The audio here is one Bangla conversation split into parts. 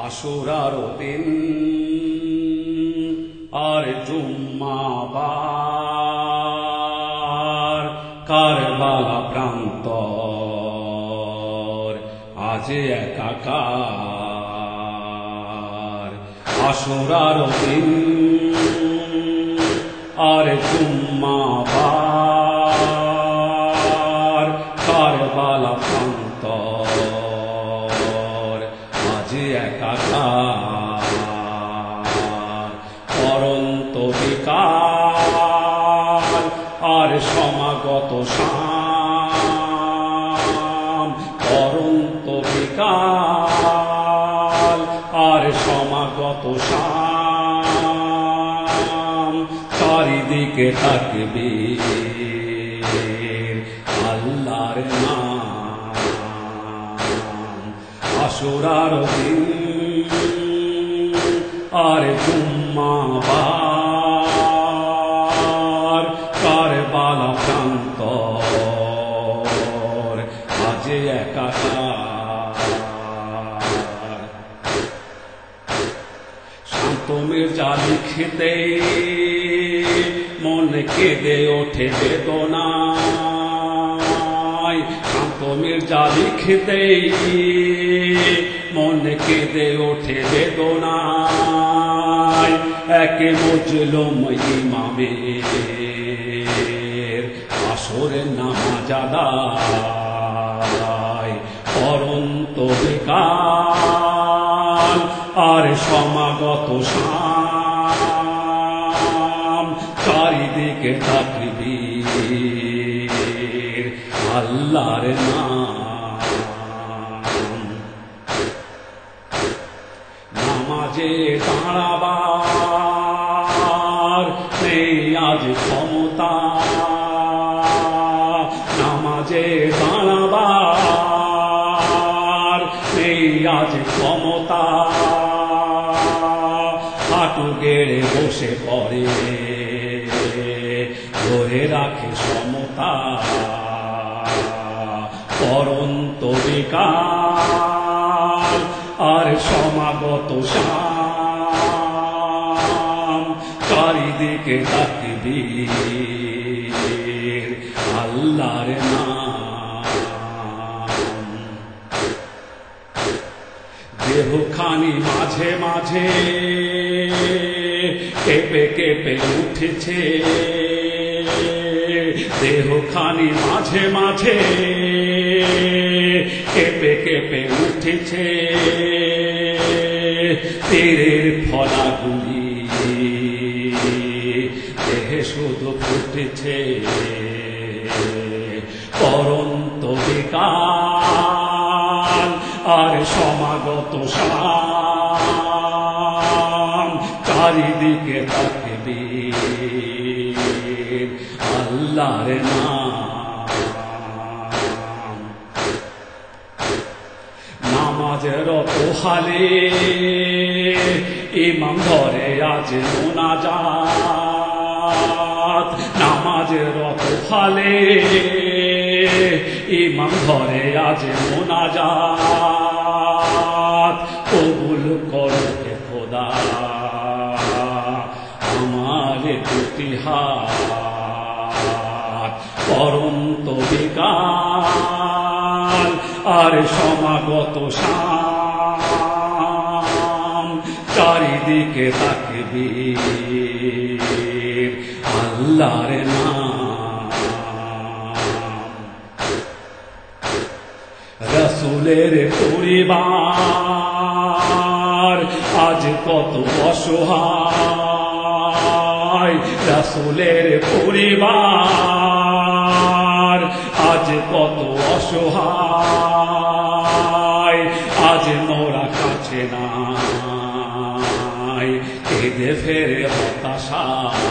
আশুরার দিন আর জুম্মাবার কারবালা প্রান্তর আজ একাকার। আশুরার দিন আর জুম্মাবার কারবালা প্রান্তর আজ একাকার। পরন্ত বিকাল আর সমাগত শাম, পরন্ত বিকাল আর সমাগত শাম, চারিদিকে তাকবীর আল্লাহর নাম। আশুরার দিন আর জুম্মাবার কারবালা প্রান্তর আজ একাকার। শান্ত মির্জা লিখতে মন কেঁদে ওঠে বেদনায়। শান্ত মির্জা লিখতে মন কেঁদে ওঠে বেদনায়। একে মজলুম ইমামের আসরের নামাজ আদায়। পরন্ত বিকাল আর সমাগত শাম, চারিদিকে তাকবীর আল্লাহর নাম। নামাজে দাঁড়াবার নেই আজ ক্ষমতা, নামাজে দাঁড়াবার নেই আজ ক্ষমতা। হাঁটু গেড়ে বসে পড়ে ধরে রাখে সমতা। পরন্ত বিকাল আর সমাগত শাম, চারিদিকে তাকবীর আল্লাহর নাম। দেহখানি মাঝে মাঝে কেঁপে কেঁপে উঠেছে, দেহখানি মাঝে মাঝে কেঁপে কেঁপে উঠেছে। তীরের ফলাগুলি দেহে শুধু ফুটেছে। পরন্ত বিকাল আর সমাগত শাম, চারিদিকে তাকবীর আল্লাহর নাম। নামাজের হালে ইমাম ধরে আজ মুনাজাত। নামাজের হালে ইমাম ধরে আজ মুনাজাত। কবুল করো হে খোদা আমার দুটি হাত। পরন্ত বিকাল আর সমাগত শাম, চারিদিকে তাকবীর আল্লাহর নাম। রাসূলের পরিবার আজ কত অসহায়। রাসূলের পরিবার আজ কত অসহায়। আজ মোরা কাছে নাই, কেঁদে ফেরে হতাশায়।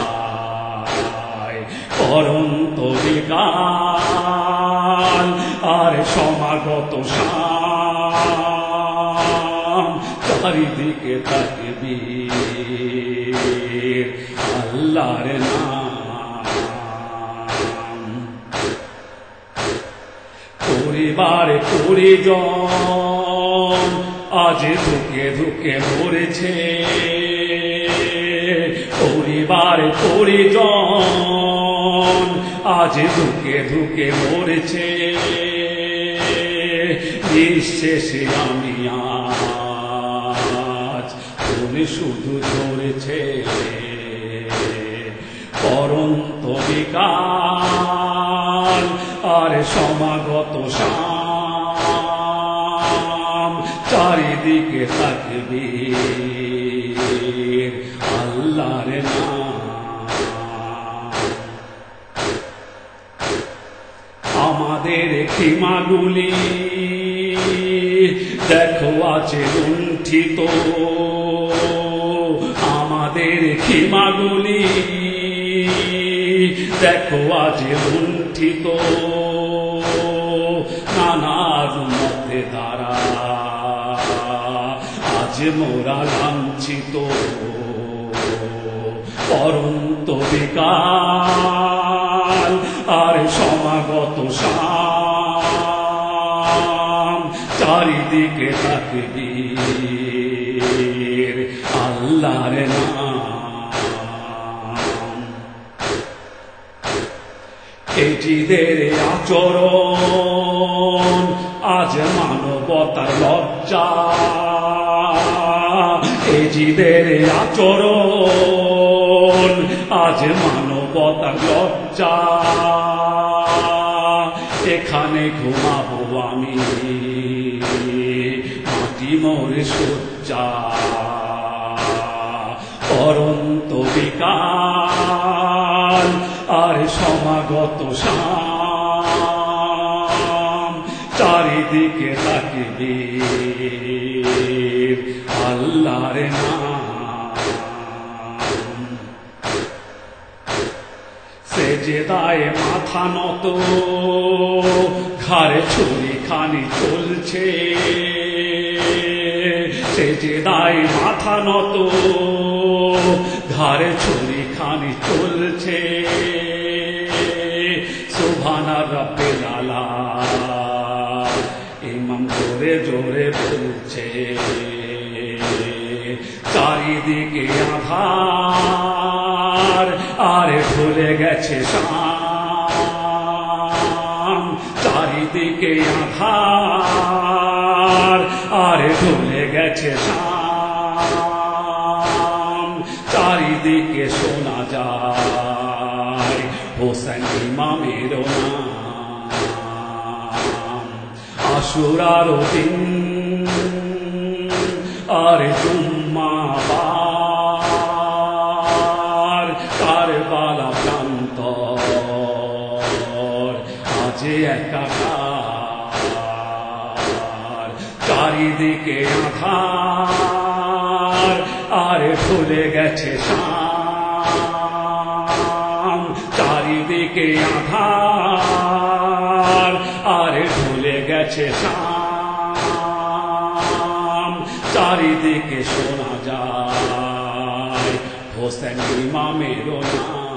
পরন্ত বিকাল আর সমাগত শাম, চারিদিকে তাকবীর আল্লাহর নাম। পরিবার পরিজন আজ ধুকে ধুকে মরেছে পরিবার পরিজন, আজ ধুকে ধুকে মরেছে নিঃশেষে আমি আজ, তুমি শুধু ধরেছে পরন্ত বিকাল আর সমাগত শাম, চারিদিকে তাকবীর আল্লাহর নাম। আমাদের খিমাগুলি দেখো আছে লুণ্ঠিত, আমাদের খিমাগুলি দেখো আজ লুণ্ঠিত, নানা রূপে দ্বারা আজ মোরা লাঞ্ছিত, পরন্ত বিকাল আর সমাগত শাম, চারিদিকে তাকবীর আল্লাহর নাম। এজিদের আচরণ আজ মানবতার লজ্জা, এজিদের আচরণ আজ মানবতার লজ্জা, এখানে ঘুমাবো আমি মাটি মোরে শয্যা, পরন্ত বিকাল আর সমাগত শাম, চারিদিকে তাকবীর আল্লাহর নাম। সেজদায় মাথা নত ঘাড়ে ছুরি খানি চলছে, সেজদায় মাথা নত ঘাড়ে ছুরি খানি চলছে, সুবহানা রাব্বিল আলা ইমাম জোরে জোরে বলছে, চারিদিকে আধার আর ভুলে গেছে শাম, চারিদিকে আধার আর ভুলে গেছে শাম, চারিদিকে শোনা যায় হোসেন ইমামের নাম। আশুরার দিন আর জুম্মাবার কারবালা প্রান্তর আজ একাকার, চারিদিকে আধার আর ভুলে গেছে শাম, চারিদিকে আধার আর ভুলে গেছে শাম, চারিদিকে শোনা যায় হোসেন ইমামের নাম।